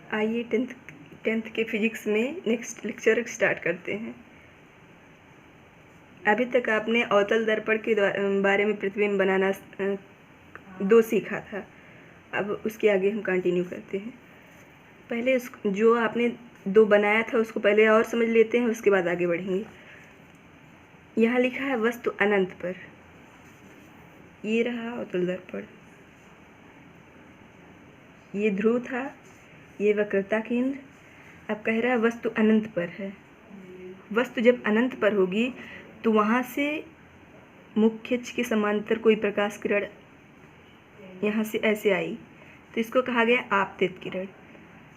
आइए टेंथ के फिजिक्स में नेक्स्ट लेक्चर स्टार्ट करते हैं। अभी तक आपने अवतल दर्पण के बारे में प्रतिबिंब बनाना 2 सीखा था। अब उसके आगे हम कंटिन्यू करते हैं। पहले जो आपने 2 बनाया था उसको पहले और समझ लेते हैं, उसके बाद आगे बढ़ेंगे। यहाँ लिखा है वस्तु अनंत पर, ये रहा अवतल दर्पण, ये ध्रुव था, ये वक्रता केंद्र। अब कह रहा है वस्तु अनंत पर है। वस्तु जब अनंत पर होगी तो वहाँ से मुख्य अक्ष के समांतर कोई प्रकाश किरण यहाँ से ऐसे आई तो इसको कहा गया आपतित किरण।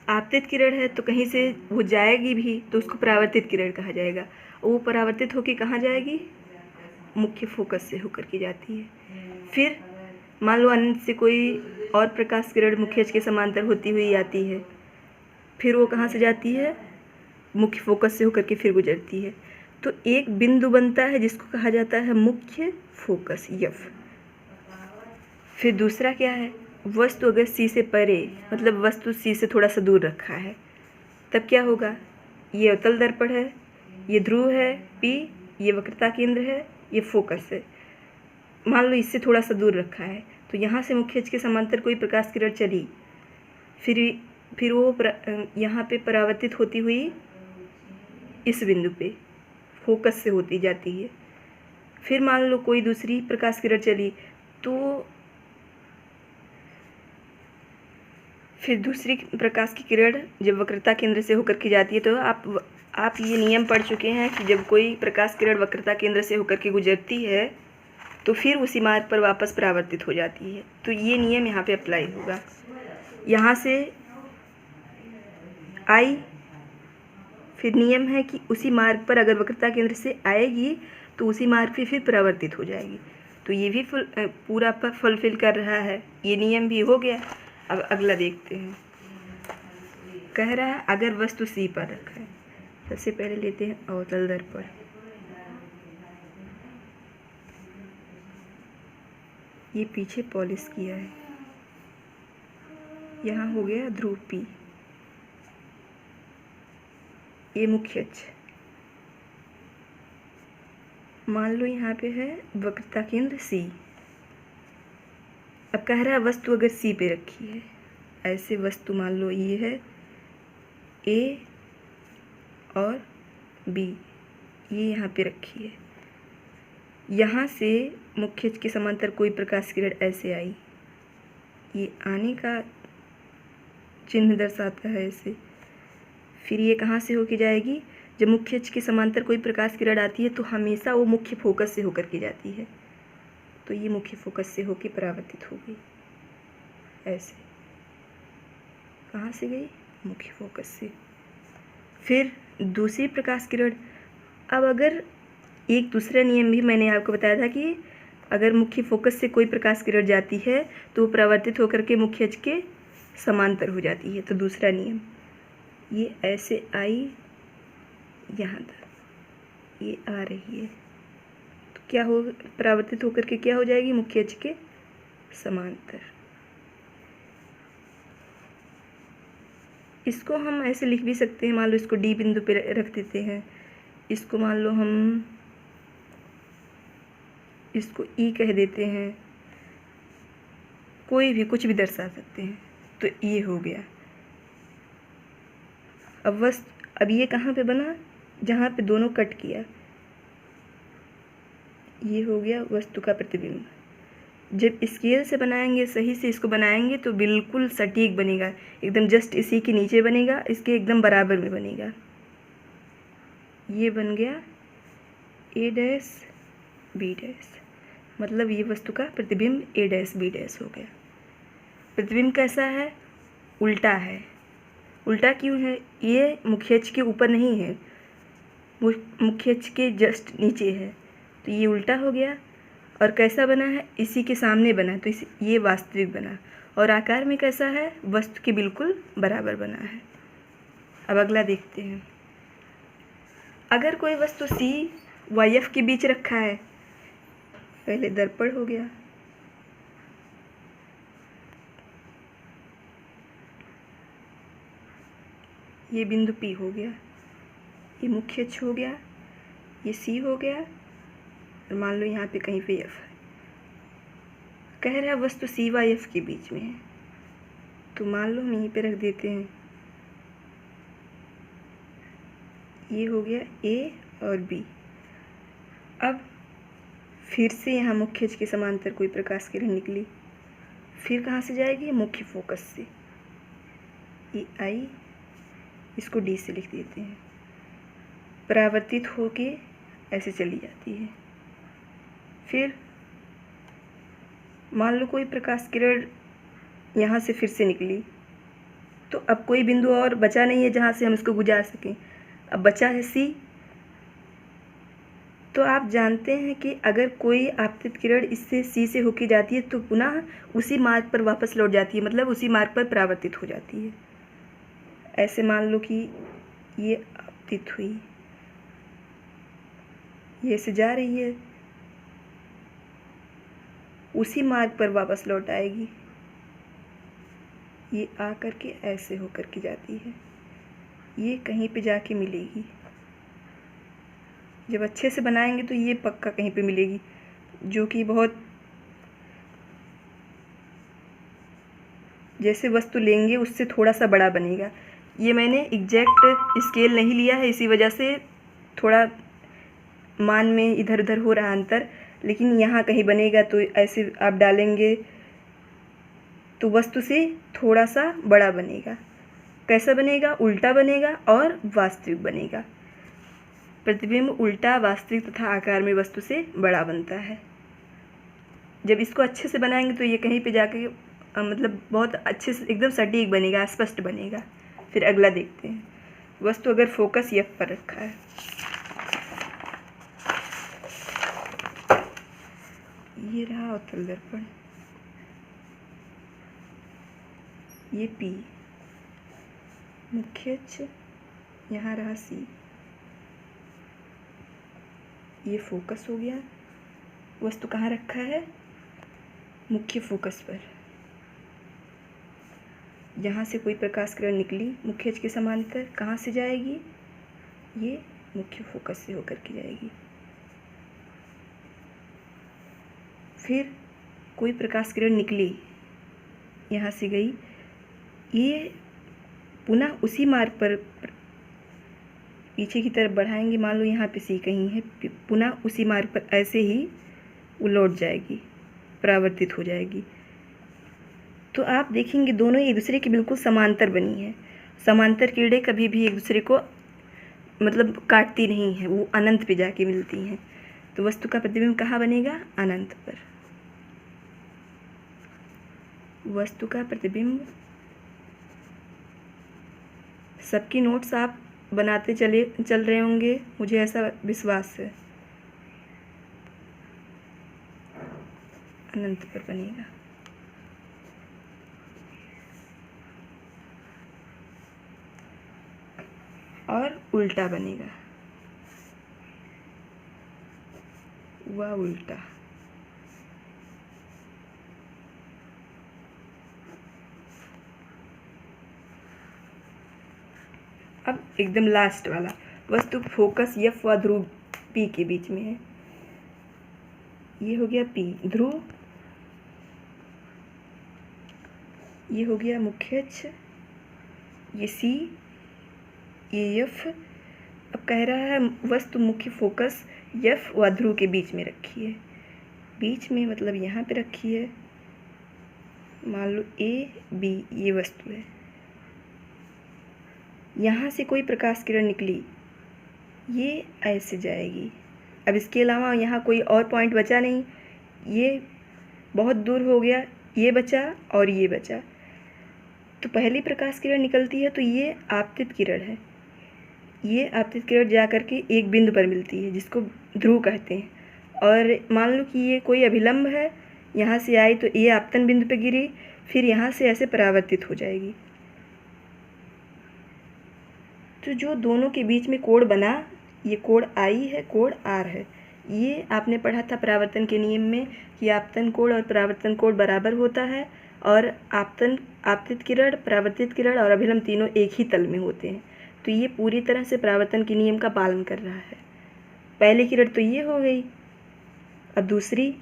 आपतित किरण है तो कहीं से वो जाएगी भी तो उसको परावर्तित किरण कहा जाएगा। वो परावर्तित होकर कहाँ जाएगी? मुख्य फोकस से होकर के जाती है। फिर मान लो अनंत से कोई और प्रकाश किरण मुख्य अक्ष के समांतर होती हुई आती है, फिर वो कहाँ से जाती है? मुख्य फोकस से होकर के फिर गुजरती है। तो एक बिंदु बनता है जिसको कहा जाता है मुख्य फोकस एफ। फिर दूसरा क्या है? वस्तु अगर सी से परे, मतलब वस्तु सी से थोड़ा सा दूर रखा है, तब क्या होगा? ये अवतल दर्पण है, ये ध्रुव है पी, ये वक्रता केंद्र है, ये फोकस है। मान लो इससे थोड़ा सा दूर रखा है तो यहाँ से मुख्य अक्ष के समांतर कोई प्रकाश किरण चली, फिर वो यहाँ पे परावर्तित होती हुई इस बिंदु पे फोकस से होती जाती है। फिर मान लो कोई दूसरी प्रकाश किरण चली तो फिर दूसरी प्रकाश की किरण जब वक्रता केंद्र से होकर के जाती है तो आप ये नियम पढ़ चुके हैं कि जब कोई प्रकाश किरण वक्रता केंद्र से होकर के गुजरती है तो फिर उसी मार्ग पर वापस परावर्तित हो जाती है। तो ये नियम यहाँ पे अप्लाई होगा। यहाँ से आई, फिर नियम है कि उसी मार्ग पर अगर वक्रता केंद्र से आएगी तो उसी मार्ग पे फिर परावर्तित हो जाएगी। तो ये भी पूरा फुलफिल कर रहा है, ये नियम भी हो गया। अब अगला देखते हैं। कह रहा है अगर वस्तु सी पर रखा है, सबसे पहले लेते हैं अवतल दर्पण। ये पीछे पॉलिश किया है, यहाँ हो गया ध्रुव पी, ये मुख्य अक्ष। मान लो यहाँ पे है वक्रता केंद्र सी। अब कह रहा है वस्तु अगर सी पे रखी है, ऐसे वस्तु मान लो ये है ए और बी, ये यहाँ पे रखी है। यहाँ से मुख्य अक्ष के समांतर कोई प्रकाश किरण ऐसे आई, ये आने का चिन्ह दर्शाता है ऐसे। फिर ये कहाँ से होके जाएगी? जब मुख्य अक्ष के समांतर कोई प्रकाश किरण आती है तो हमेशा वो मुख्य फोकस से होकर के जाती है। तो ये मुख्य फोकस से होके परावर्तित हो गई ऐसे। कहाँ से गई? मुख्य फोकस से। फिर दूसरी प्रकाश किरण। अब अगर एक दूसरा नियम भी मैंने आपको बताया था कि अगर मुख्य फोकस से कोई प्रकाश किरण जाती है तो वो परावर्तित होकर के मुख्य अक्ष के समांतर हो जाती है। तो दूसरा नियम, ये ऐसे आई यहाँ तक, ये आ रही है तो क्या हो, परावर्तित होकर के क्या हो जाएगी? मुख्य अक्ष के समांतर। इसको हम ऐसे लिख भी सकते हैं, मान लो इसको डी बिंदु पे रख देते हैं, इसको मान लो हम इसको ई कह देते हैं, कोई भी कुछ भी दर्शा सकते हैं। तो ये हो गया। अब ये कहाँ पे बना? जहाँ पे दोनों कट किया, ये हो गया वस्तु का प्रतिबिंब। जब स्केल से बनाएंगे, सही से इसको बनाएंगे तो बिल्कुल सटीक बनेगा, एकदम जस्ट इसी के नीचे बनेगा, इसके एकदम बराबर में बनेगा। ये बन गया ए डैश बी डैश, मतलब ये वस्तु का प्रतिबिंब ए डैश बी डैश हो गया। प्रतिबिंब कैसा है? उल्टा है। उल्टा क्यों है? ये मुख्य अक्ष के ऊपर नहीं है, मुख्य अक्ष के जस्ट नीचे है, तो ये उल्टा हो गया। और कैसा बना है? इसी के सामने बना, तो ये वास्तविक बना। और आकार में कैसा है? वस्तु के बिल्कुल बराबर बना है। अब अगला देखते हैं। अगर कोई वस्तु सी व एफ के बीच रखा है, पहले दर्पण हो गया, ये बिंदु P हो गया, ये मुख्य अक्ष हो गया, ये C हो गया, और मान लो यहाँ पे कहीं पे F है। कह रहा है वस्तु C व F के बीच में है, तो मान लो हम यहीं पे रख देते हैं। ये हो गया A और B। अब फिर से यहाँ मुख्य अक्ष के समांतर कोई प्रकाश किरण निकली, फिर कहाँ से जाएगी? मुख्य फोकस से। ये आई, इसको D से लिख देते हैं, परावर्तित होके ऐसे चली जाती है। फिर मान लो कोई प्रकाश किरण यहाँ से फिर से निकली, तो अब कोई बिंदु और बचा नहीं है जहाँ से हम इसको गुजार सकें। अब बचा है C। तो आप जानते हैं कि अगर कोई आपतित किरण इससे C से होके जाती है तो पुनः उसी मार्ग पर वापस लौट जाती है, मतलब उसी मार्ग पर परावर्तित हो जाती है। ऐसे मान लो कि ये आपतित हुई, ये ऐसे जा रही है, उसी मार्ग पर वापस लौट आएगी। ये आ कर के ऐसे होकर के जाती है, ये कहीं पे जाके मिलेगी। जब अच्छे से बनाएंगे तो ये पक्का कहीं पे मिलेगी, जो कि बहुत जैसे वस्तु लेंगे उससे थोड़ा सा बड़ा बनेगा। ये मैंने एग्जैक्ट स्केल नहीं लिया है, इसी वजह से थोड़ा मान में इधर उधर हो रहा अंतर, लेकिन यहाँ कहीं बनेगा तो ऐसे आप डालेंगे तो वस्तु से थोड़ा सा बड़ा बनेगा। कैसा बनेगा? उल्टा बनेगा और वास्तविक बनेगा। प्रतिबिंब उल्टा, वास्तविक तथा आकार में वस्तु से बड़ा बनता है। जब इसको अच्छे से बनाएंगे तो ये कहीं पे जाके मतलब बहुत अच्छे से एकदम सटीक बनेगा, स्पष्ट बनेगा। फिर अगला देखते हैं। वस्तु अगर फोकस F पर रखा है, ये रहा अवतल दर्पण, ये P, मुख्य अक्ष, यहाँ रहा C, ये फोकस हो गया। वस्तु कहाँ रखा है? मुख्य फोकस पर। यहाँ से कोई प्रकाश किरण निकली मुख्य अक्ष के समांतर, कहाँ से जाएगी? ये मुख्य फोकस से होकर के जाएगी। फिर कोई प्रकाश किरण निकली, यहाँ से गई, ये पुनः उसी मार्ग पर पीछे की तरफ बढ़ाएंगे। मान लो यहाँ पे C कहीं है, पुनः उसी मार्ग पर ऐसे ही वो लौट जाएगी, परावर्तित हो जाएगी। तो आप देखेंगे दोनों एक दूसरे के बिल्कुल समांतर बनी है। समांतर किरणें कभी भी एक दूसरे को मतलब काटती नहीं है, वो अनंत पे जाके मिलती हैं। तो वस्तु का प्रतिबिंब कहाँ बनेगा? अनंत पर। वस्तु का प्रतिबिंब, सबकी नोट्स आप बनाते चल रहे होंगे, मुझे ऐसा विश्वास है। अनंत पर बनेगा। और उल्टा बनेगा, वह उल्टा। अब एकदम लास्ट वाला, वस्तु फोकस F व ध्रुव P के बीच में है। ये हो गया P ध्रुव, ये हो गया मुख्य अक्ष, ये C, ये F। अब कह रहा है वस्तु मुख्य फोकस F व ध्रुव के बीच में रखी है। बीच में मतलब यहाँ पे रखी है। मान लो A B ये वस्तु है, यहाँ से कोई प्रकाश किरण निकली, ये ऐसे जाएगी। अब इसके अलावा यहाँ कोई और पॉइंट बचा नहीं, ये बहुत दूर हो गया, ये बचा और ये बचा। तो पहली प्रकाश किरण निकलती है तो ये आपतित किरण है। ये आपतित किरण जा कर के एक बिंदु पर मिलती है जिसको ध्रुव कहते हैं। और मान लो कि ये कोई अभिलंब है, यहाँ से आई तो ये आपतन बिंदु पर गिरी, फिर यहाँ से ऐसे परावर्तित हो जाएगी। तो जो दोनों के बीच में कोण बना, ये कोण I है, कोण R है। ये आपने पढ़ा था परावर्तन के नियम में कि आपतन कोण और परावर्तन कोण बराबर होता है, और आपतित किरण, परावर्तित किरण और अभिलंब तीनों एक ही तल में होते हैं। तो ये पूरी तरह से परावर्तन के नियम का पालन कर रहा है। पहली किरण तो ये हो गई, अब दूसरी,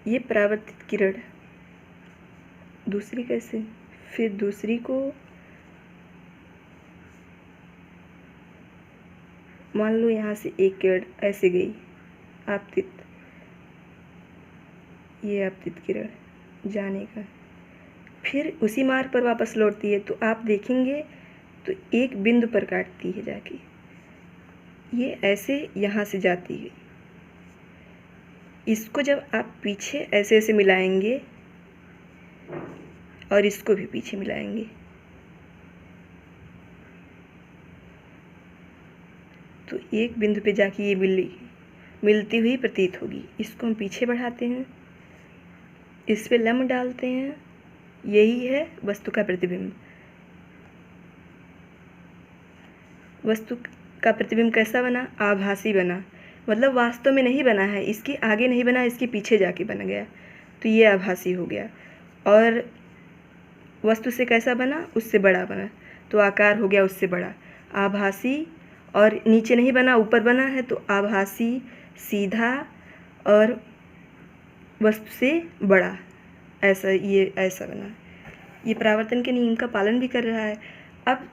ये परावर्तित किरण, दूसरी कैसे, फिर दूसरी को मान लो यहाँ से एक किरण ऐसे गई आपतित, ये आपतित किरण जाने का, फिर उसी मार्ग पर वापस लौटती है। तो आप देखेंगे तो एक बिंदु पर काटती है जाके, ये ऐसे यहाँ से जाती है। इसको जब आप पीछे ऐसे ऐसे मिलाएंगे और इसको भी पीछे मिलाएंगे, तो एक बिंदु पे जाके ये मिलती हुई प्रतीत होगी। इसको हम पीछे बढ़ाते हैं, इस पे लम्ब डालते हैं, यही है वस्तु का प्रतिबिंब। वस्तु का प्रतिबिंब कैसा बना, आभासी बना, मतलब वास्तव में नहीं बना है, इसके आगे नहीं बना, इसके पीछे जाके बन गया, तो ये आभासी हो गया। और वस्तु से कैसा बना, उससे बड़ा बना, तो आकार हो गया उससे बड़ा, आभासी। और नीचे नहीं बना, ऊपर बना है, तो आभासी, सीधा और वस्तु से बड़ा, ऐसा ये ऐसा बना। ये परावर्तन के नियम का पालन भी कर रहा है। अब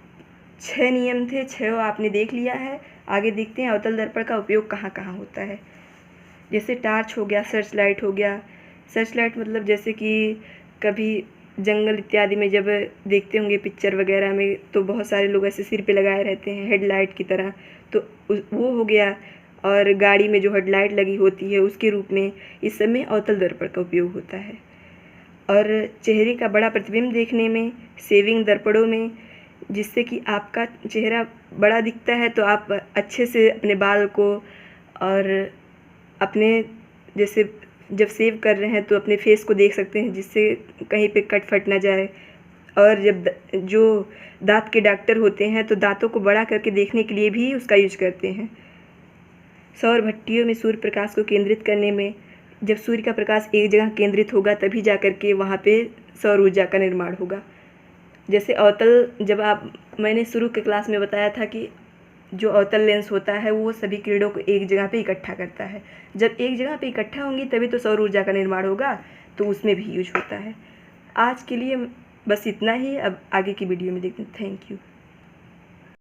6 नियम थे, 6 आपने देख लिया है। आगे देखते हैं अवतल दर्पण का उपयोग कहाँ कहाँ होता है। जैसे टार्च हो गया, सर्च लाइट हो गया। सर्च लाइट मतलब जैसे कि कभी जंगल इत्यादि में जब देखते होंगे पिक्चर वगैरह में, तो बहुत सारे लोग ऐसे सिर पे लगाए रहते हैं हेडलाइट की तरह, तो वो हो गया। और गाड़ी में जो हेडलाइट लगी होती है उसके रूप में इस सब में अवतल दर्पण का उपयोग होता है। और चेहरे का बड़ा प्रतिबिंब देखने में सेविंग दर्पणों में, जिससे कि आपका चेहरा बड़ा दिखता है, तो आप अच्छे से अपने बाल को और अपने जैसे जब सेव कर रहे हैं तो अपने फेस को देख सकते हैं, जिससे कहीं पे कट फट ना जाए। और जब जो दांत के डॉक्टर होते हैं तो दांतों को बड़ा करके देखने के लिए भी उसका यूज करते हैं। सौर भट्टियों में सूर्य प्रकाश को केंद्रित करने में, जब सूर्य का प्रकाश एक जगह केंद्रित होगा तभी जा कर के वहाँ पे सौर ऊर्जा का निर्माण होगा। जैसे अवतल, जब मैंने शुरू के क्लास में बताया था कि जो अवतल लेंस होता है वो सभी किरणों को एक जगह पे इकट्ठा करता है। जब एक जगह पे इकट्ठा होंगी तभी तो सौर ऊर्जा का निर्माण होगा, तो उसमें भी यूज होता है। आज के लिए बस इतना ही, अब आगे की वीडियो में देखते हैं। Thank you.